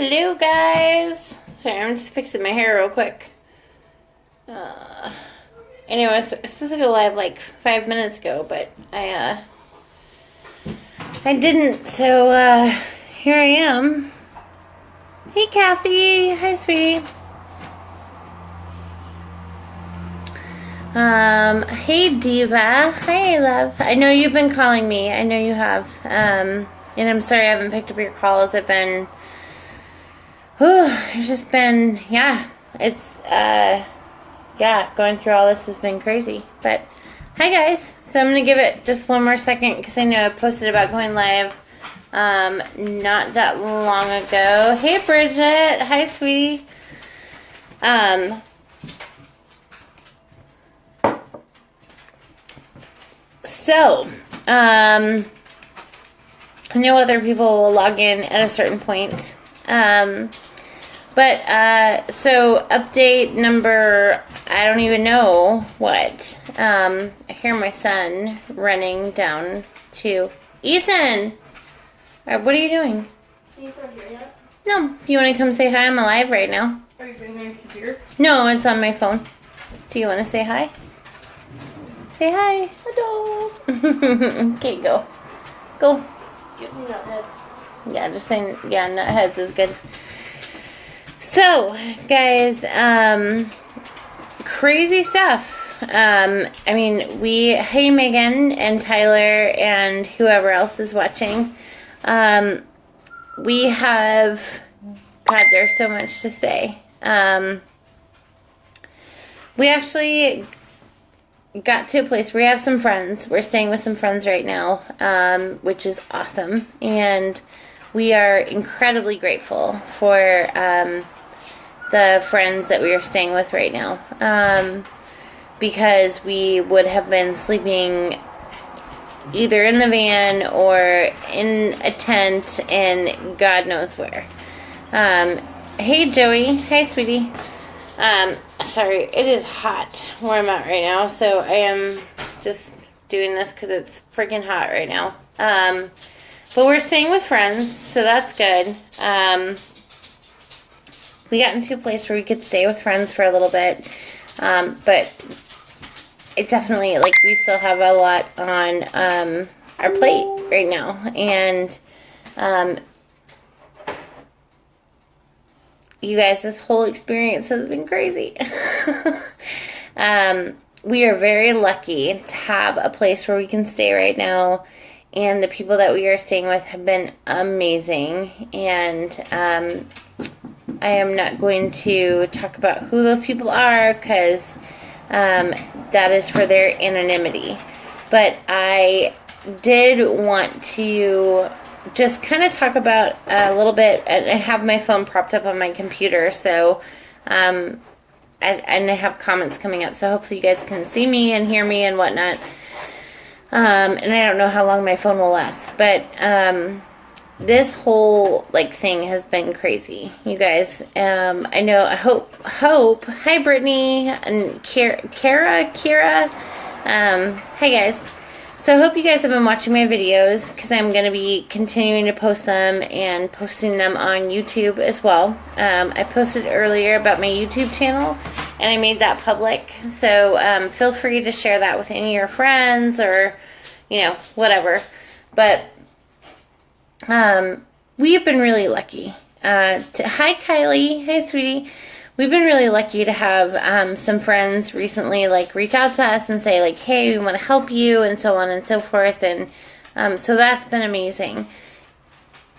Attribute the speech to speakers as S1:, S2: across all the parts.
S1: Hello guys. Sorry, I'm just fixing my hair real quick. Anyway, I was supposed to go live like 5 minutes ago, but I didn't, so here I am. Hey Kathy. Hi sweetie. Hey Diva. Hi love. I know you've been calling me. I know you have. And I'm sorry I haven't picked up your calls. I've been it's just been, going through all this has been crazy. But, hi guys. So I'm going to give it just one more second because I know I posted about going live not that long ago. Hey Bridget. Hi sweetie. I know other people will log in at a certain point. So update number, I don't even know what. I hear my son running down to Ethan. What are you doing?
S2: He's not here yet.
S1: No, if you want to come say hi, I'm alive right now.
S2: Are you putting on your computer?
S1: No, it's on my phone. Do you want to say hi? Say hi.
S2: Hello.
S1: Okay, go. Go.
S2: Give me that heads.
S1: Yeah, just saying, yeah, nut heads is good. So, guys, crazy stuff. Hey Megan and Tyler and whoever else is watching. We have, God, there's so much to say. We actually got to a place where we have some friends. We're staying with some friends right now, which is awesome. And we are incredibly grateful for the friends that we are staying with right now. Because we would have been sleeping either in the van or in a tent and God knows where. Hey Joey. Hi sweetie. Sorry, it is hot where I'm at right now, so I am just doing this because it's freaking hot right now. But we're staying with friends, so that's good. We got into a place where we could stay with friends for a little bit, but it definitely, we still have a lot on our plate right now, and you guys, this whole experience has been crazy. We are very lucky to have a place where we can stay right now. And the people that we are staying with have been amazing. And I am not going to talk about who those people are because that is for their anonymity. But I did want to just kind of talk about a little bit, and I have my phone propped up on my computer, so and I have comments coming up, so hopefully you guys can see me and hear me and whatnot. And I don't know how long my phone will last, but this whole thing has been crazy, you guys. I hope. Hi Brittany and Kira. Hi guys. So I hope you guys have been watching my videos because I'm going to be continuing to post them and posting them on YouTube as well. I posted earlier about my YouTube channel and I made that public. So feel free to share that with any of your friends or, whatever. But we have been really lucky. Hi Kylie. Hi sweetie. We've been really lucky to have some friends recently reach out to us and say hey, we want to help you and so on and so forth, and so that's been amazing.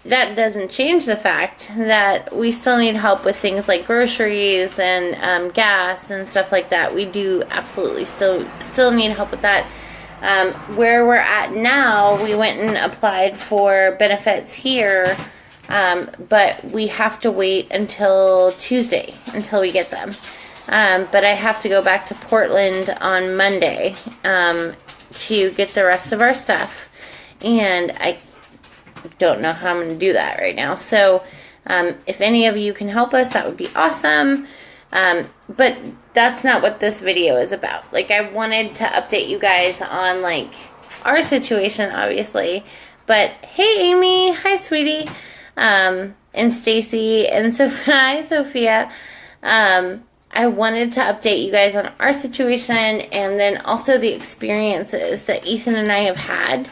S1: That doesn't change the fact that we still need help with things like groceries and gas and stuff like that. We do absolutely still need help with that. Where we're at now, we went and applied for benefits here. But we have to wait until Tuesday until we get them. But I have to go back to Portland on Monday to get the rest of our stuff. And I don't know how I'm going to do that right now. So if any of you can help us, that would be awesome. But that's not what this video is about. I wanted to update you guys on our situation, obviously. But hey, Amy. Hi, sweetie. and Stacy and Hi, Sophia. I wanted to update you guys on our situation and then also the experiences that Ethan and I have had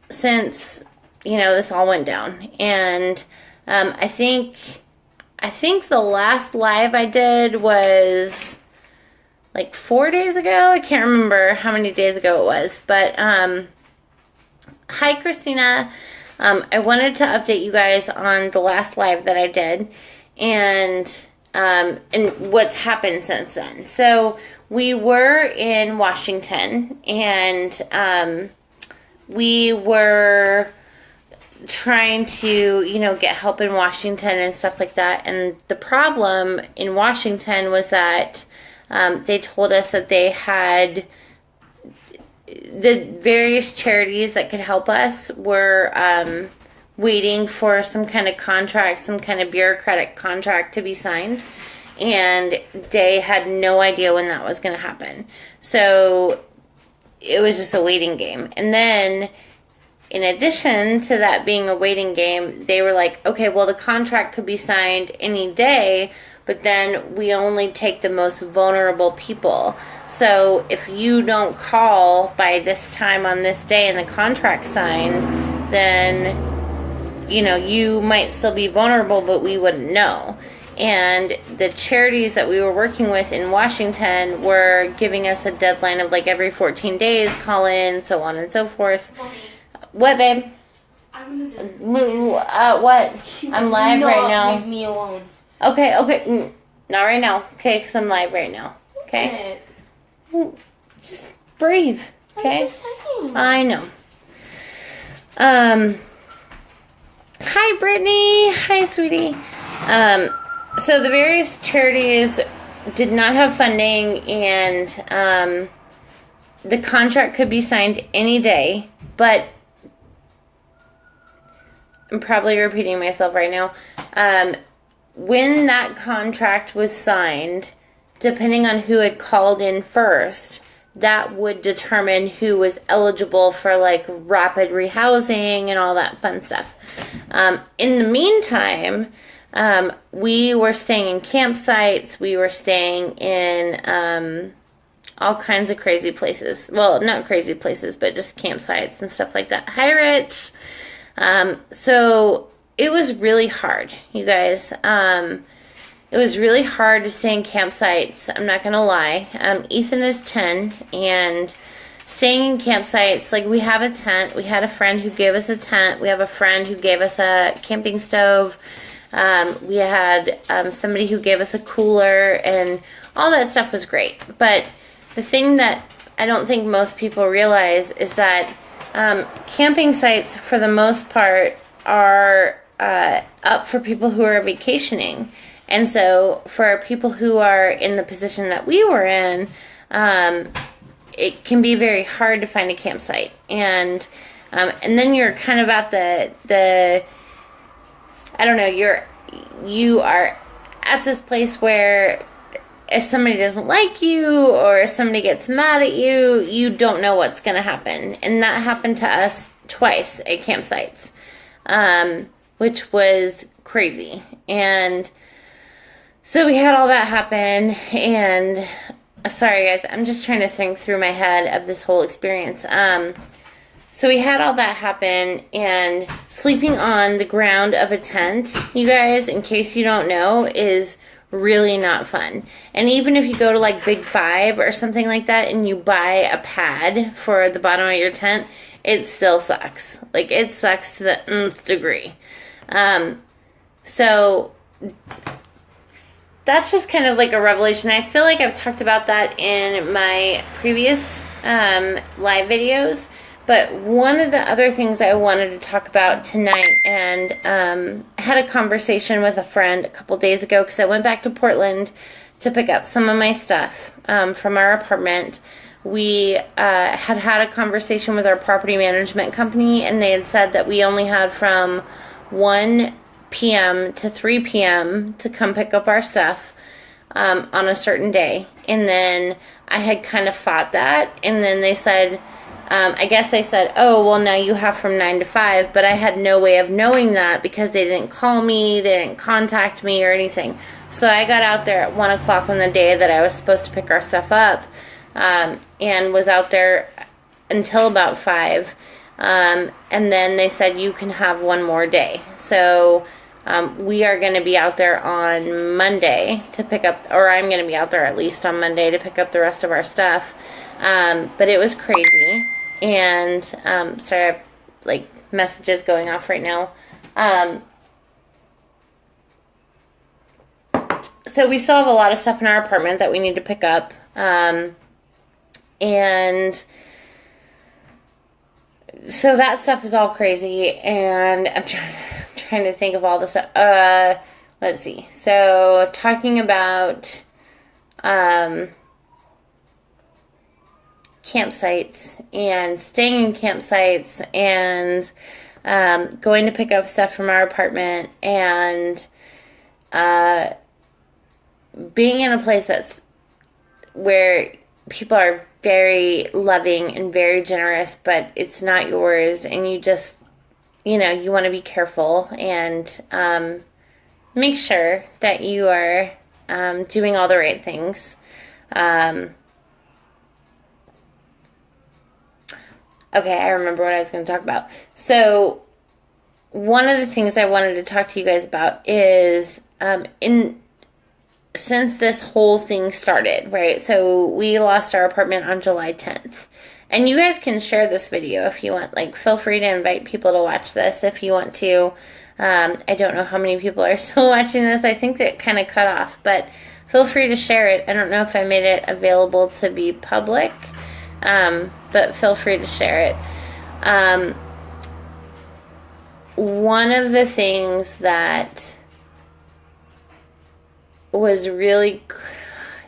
S1: since, this all went down. And I think the last live I did was like 4 days ago. I can't remember how many days ago it was. But hi, Christina. I wanted to update you guys on the last live that I did and what's happened since then. So we were in Washington, and we were trying to, get help in Washington and stuff like that. And the problem in Washington was that they told us that they had the various charities that could help us were waiting for some kind of contract, some kind of bureaucratic contract to be signed. And they had no idea when that was going to happen. So it was just a waiting game. And then in addition to that being a waiting game, they were like, okay, well, the contract could be signed any day, but then we only take the most vulnerable people. So if you don't call by this time on this day and the contract's signed, then you might still be vulnerable, but we wouldn't know. And the charities that we were working with in Washington were giving us a deadline of like every 14 days, call in, so on and so forth.
S2: Mommy,
S1: What, babe?
S2: I'm gonna
S1: What? I'm live right now.
S2: Leave me alone.
S1: Okay. Not right now. Okay, because I'm live right now. Okay? Just breathe. Okay?
S2: I'm just saying.
S1: I know. Hi, Brittany. Hi, sweetie. So the various charities did not have funding, and the contract could be signed any day, but I'm probably repeating myself right now. When that contract was signed, depending on who had called in first, that would determine who was eligible for like rapid rehousing and all that fun stuff. In the meantime, we were staying in campsites. We were staying in all kinds of crazy places. Well, not crazy places, but just campsites and stuff like that. Hi, Rich. So it was really hard, you guys. It was really hard to stay in campsites. I'm not going to lie. Ethan is 10, and staying in campsites, like we have a tent. We had a friend who gave us a tent. We have a friend who gave us a camping stove. We had somebody who gave us a cooler, and all that stuff was great. But the thing that I don't think most people realize is that camping sites, for the most part, are up for people who are vacationing. And so for people who are in the position that we were in, it can be very hard to find a campsite. And then you're kind of at the I don't know, you are at this place where if somebody doesn't like you or if somebody gets mad at you, you don't know what's going to happen. And that happened to us twice at campsites, which was crazy. And so we had all that happen, and sorry guys, I'm just trying to think through my head of this whole experience. So we had all that happen, and sleeping on the ground of a tent, you guys, in case you don't know, is really not fun. And even if you go to like Big Five or something like that and you buy a pad for the bottom of your tent, it still sucks. Like, it sucks to the nth degree. So that's just kind of like a revelation. I feel like I've talked about that in my previous live videos. But one of the other things I wanted to talk about tonight, and I had a conversation with a friend a couple days ago because I went back to Portland to pick up some of my stuff from our apartment. We had a conversation with our property management company, and they had said that we only had from 1 p.m. to 3 p.m. to come pick up our stuff on a certain day. And then I had kind of fought that, and then they said, I guess they said, oh, well, now you have from 9 to 5, but I had no way of knowing that because they didn't call me, they didn't contact me or anything. So I got out there at 1 o'clock on the day that I was supposed to pick our stuff up, and was out there until about 5. And then they said, you can have one more day. So we are going to be out there on Monday to pick up, or I'm going to be out there at least on Monday to pick up the rest of our stuff. But it was crazy. And sorry, I have like messages going off right now. So we still have a lot of stuff in our apartment that we need to pick up. And so that stuff is all crazy, and I'm trying to think of all the stuff. Let's see. So talking about campsites and staying in campsites and going to pick up stuff from our apartment and being in a place that's where people are very loving and very generous, but it's not yours, and you just, you want to be careful and make sure that you are doing all the right things. Okay, I remember what I was going to talk about. So one of the things I wanted to talk to you guys about is since this whole thing started, right? So we lost our apartment on July 10th. And you guys can share this video if you want. Like, feel free to invite people to watch this if you want to. I don't know how many people are still watching this. I think that kind of cut off. But feel free to share it. I don't know if I made it available to be public. But feel free to share it. One of the things that was really,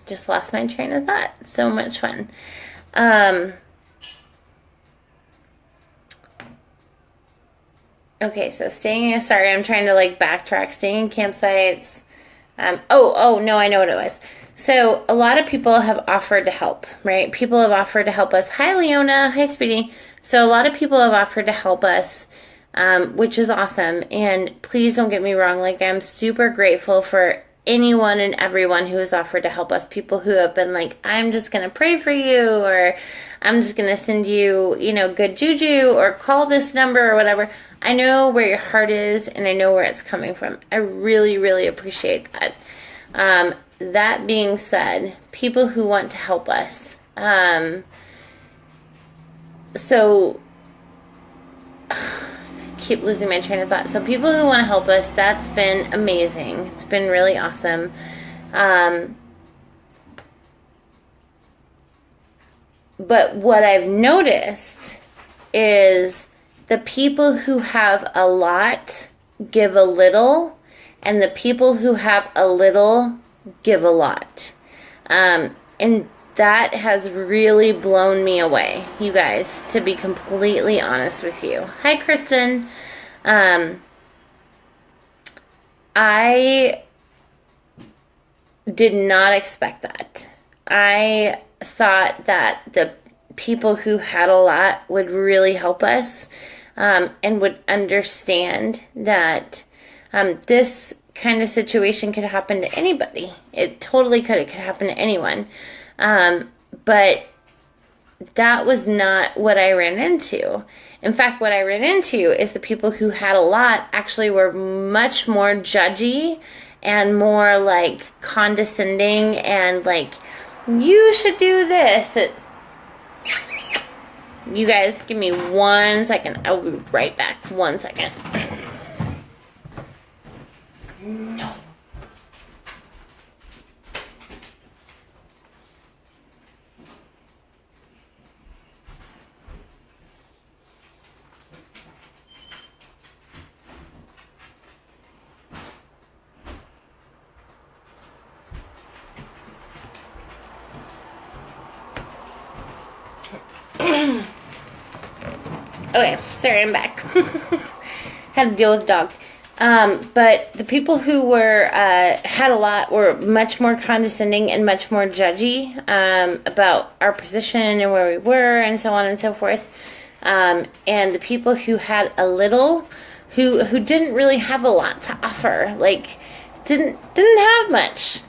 S1: just lost my train of thought. So much fun. Okay, so sorry, I'm trying to like backtrack. Staying in campsites. No, I know what it was. So a lot of people have offered to help, right? People have offered to help us. Hi, Leona. Hi, Speedy. So a lot of people have offered to help us, which is awesome. And please don't get me wrong. Like, I'm super grateful for anyone and everyone who has offered to help us. People who have been like, I'm just going to pray for you, or I'm just going to send you, good juju, or call this number or whatever. I know where your heart is, and I know where it's coming from. I really, really appreciate that. That being said, people who want to help us. So, I keep losing my train of thought. So people who want to help us, that's been amazing. It's been really awesome. But what I've noticed is the people who have a lot give a little, and the people who have a little give a lot. And that has really blown me away, you guys, to be completely honest with you. Hi, Kristen. I did not expect that. I thought that the people who had a lot would really help us, and would understand that this kind of situation could happen to anybody. It totally could. It could happen to anyone. But that was not what I ran into. In fact, what I ran into is the people who had a lot actually were much more judgy and more like condescending and like, you should do this. You guys, give me 1 second. I'll be right back. 1 second. No. Okay, sorry, I'm back. Had to deal with the dog. But the people who were had a lot were much more condescending and much more judgy about our position and where we were and so on and so forth. And the people who had a little, who didn't really have a lot to offer, like didn't have much,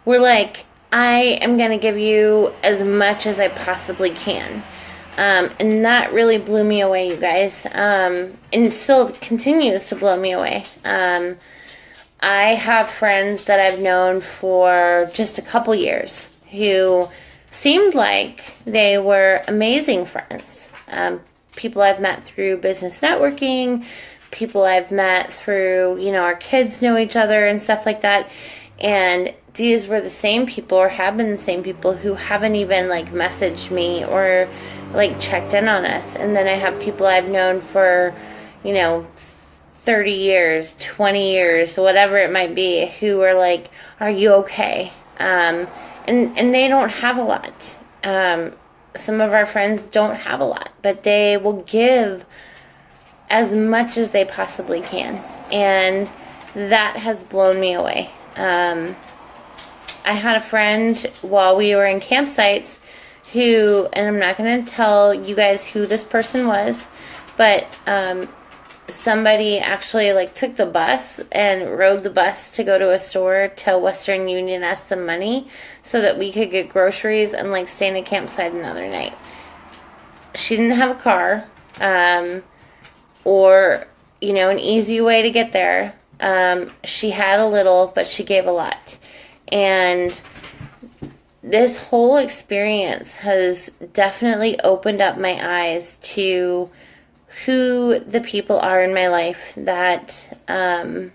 S1: were like, I am going to give you as much as I possibly can. And that really blew me away, you guys. And still continues to blow me away. I have friends that I've known for just a couple years who seemed like they were amazing friends. People I've met through business networking, people I've met through, our kids know each other and stuff like that. And these were the same people, or have been the same people, who haven't even messaged me or checked in on us. And then I have people I've known for 30 years, 20 years, whatever it might be, who are like, are you okay? And they don't have a lot. Some of our friends don't have a lot, but they will give as much as they possibly can. And that has blown me away. I had a friend while we were in campsites who, and I'm not going to tell you guys who this person was, but somebody actually took the bus and rode the bus to go to a store till Western Union asked them money so that we could get groceries and stay in a campsite another night. She didn't have a car, or an easy way to get there. She had a little, but she gave a lot. And this whole experience has definitely opened up my eyes to who the people are in my life that are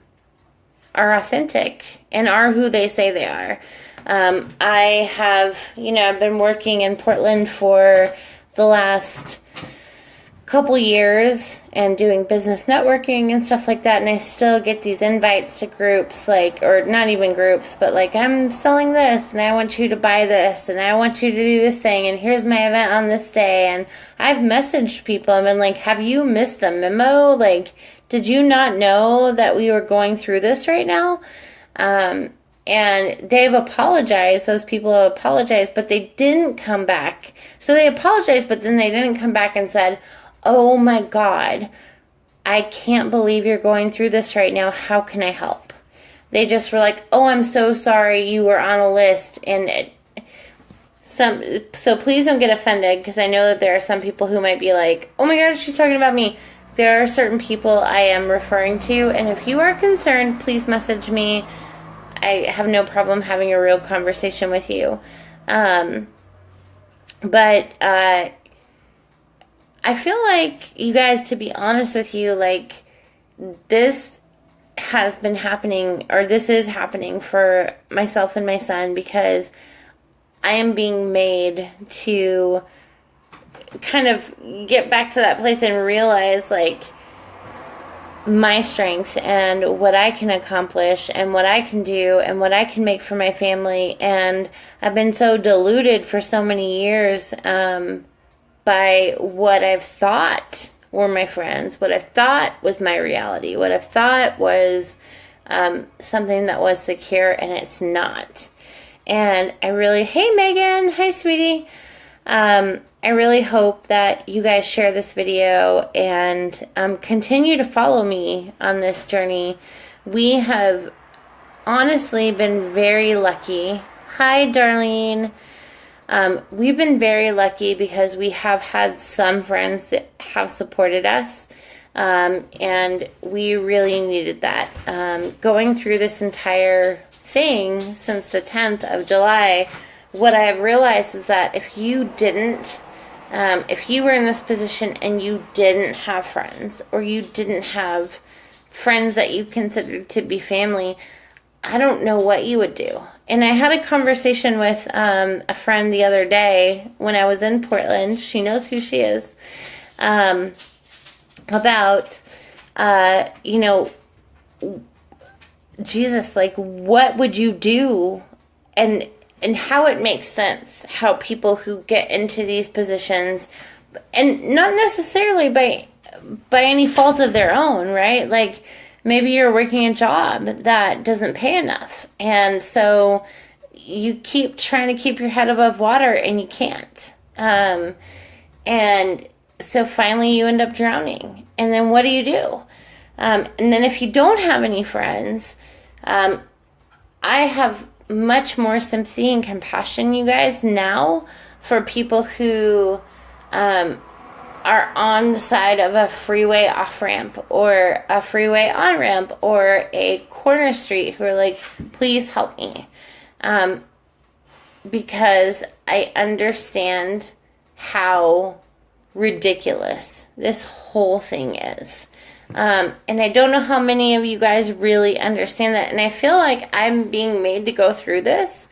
S1: authentic and are who they say they are. I have, I've been working in Portland for the last couple years and doing business networking and stuff like that, and I still get these invites to groups, or not even groups, but I'm selling this and I want you to buy this and I want you to do this thing and here's my event on this day. And I've messaged people and been like, have you missed the memo? Did you not know that we were going through this right now? And they've apologized. Those people have apologized, but they didn't come back. So they apologized, but then they didn't come back and said, oh my God, I can't believe you're going through this right now. How can I help? They just were like, oh, I'm so sorry you were on a list. And so please don't get offended, because I know that there are some people who might be like, oh my God, she's talking about me. There are certain people I am referring to, and if you are concerned, please message me. I have no problem having a real conversation with you. But I feel like, you guys, to be honest with you, this has been happening, or this is happening for myself and my son, because I am being made to kind of get back to that place and realize, my strength and what I can accomplish and what I can do and what I can make for my family. And I've been so deluded for so many years, by what I've thought were my friends, what I've thought was my reality, what I've thought was something that was secure, and it's not. And I really, hey Megan, hi sweetie. I really hope that you guys share this video and continue to follow me on this journey. We have honestly been very lucky. Hi, Darlene. We've been very lucky because we have had some friends that have supported us, and we really needed that. Going through this entire thing since the 10th of July, what I have realized is that if you were in this position and you didn't have friends, or you didn't have friends that you considered to be family, I don't know what you would do. And I had a conversation with a friend the other day when I was in Portland. She knows who she is. About, Jesus, what would you do? And how it makes sense how people who get into these positions, and not necessarily by any fault of their own, right? maybe you're working a job that doesn't pay enough. And so you keep trying to keep your head above water and you can't. And so finally you end up drowning. And then what do? And then if you don't have any friends, I have much more sympathy and compassion, you guys, now for people who are on the side of a freeway off ramp or a freeway on ramp or a corner street who are like, please help me. Because I understand how ridiculous this whole thing is. And I don't know how many of you guys really understand that. And I feel like I'm being made to go through this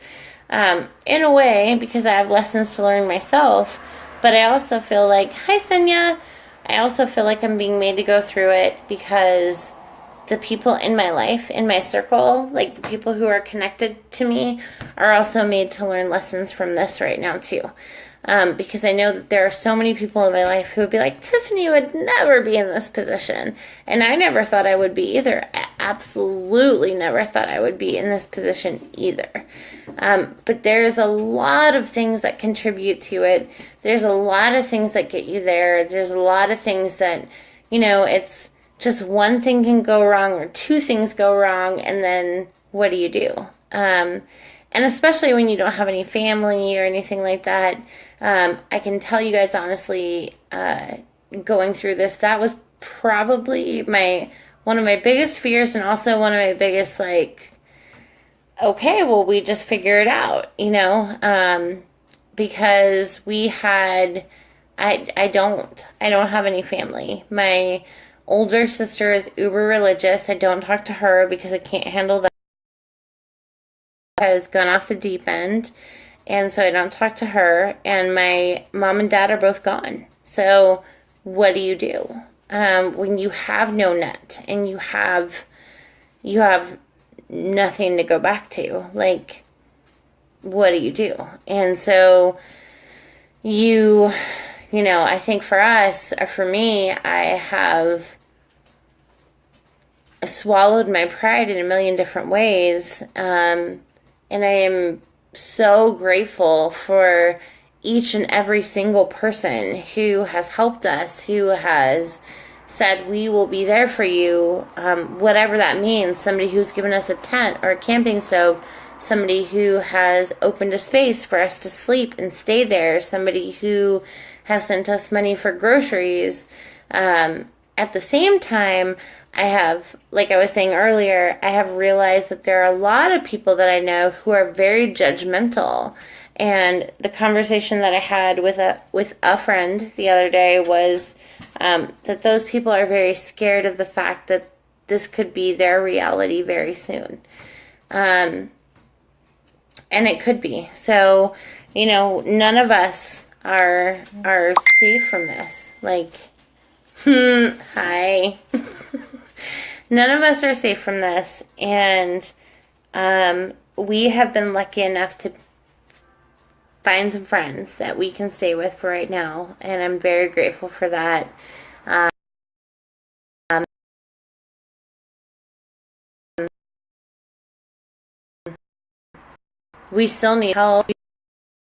S1: in a way because I have lessons to learn myself. But I also feel like, hi, Senya. I also feel like I'm being made to go through it because the people in my life, in my circle, like the people who are connected to me, are also made to learn lessons from this right now, too. Because I know that there are so many people in my life who would be like, Tiffany would never be in this position. And I never thought I would be either. I absolutely never thought I would be in this position either. But there's a lot of things that contribute to it. There's a lot of things that get you there. There's a lot of things that, it's just one thing can go wrong or two things go wrong. And then what do? And especially when you don't have any family or anything like that, I can tell you guys honestly, going through this, that was probably one of my biggest fears and also one of my biggest, okay, well, we just figure it out, because we had, I don't have any family. My older sister is uber religious. I don't talk to her because I can't handle that. Has gone off the deep end, and so I don't talk to her, and my mom and dad are both gone. So what do? When you have no net and you have nothing to go back to, what do? And so I think for us, or for me, I have swallowed my pride in a million different ways, and I am so grateful for each and every single person who has helped us, who has said, we will be there for you, whatever that means. Somebody who's given us a tent or a camping stove, somebody who has opened a space for us to sleep and stay there, somebody who has sent us money for groceries. At the same time, I have, like I was saying earlier, I have realized that there are a lot of people that I know who are very judgmental. And the conversation that I had with a friend the other day was that those people are very scared of the fact that this could be their reality very soon. And it could be. So, none of us are safe from this. Hi. None of us are safe from this, and we have been lucky enough to find some friends that we can stay with for right now, and I'm very grateful for that. We still need help. We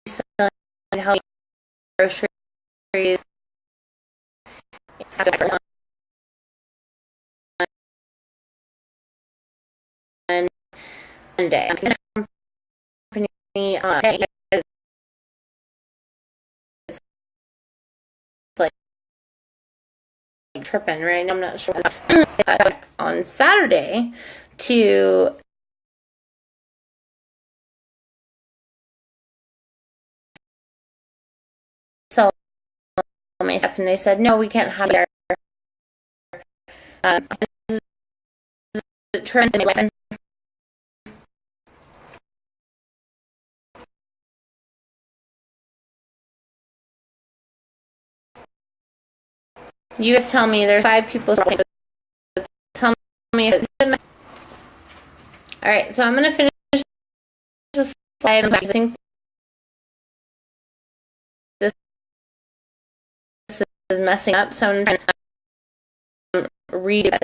S1: still need help. Groceries. And Monday. It's like tripping, right? I'm not sure. On Saturday to sell my stuff, and they said, no, we can't have it. This is the trend. You guys tell me there's 5 people. Tell me if it's all right, so I'm going to finish this slide. I think this is messing up, so I'm trying to read it.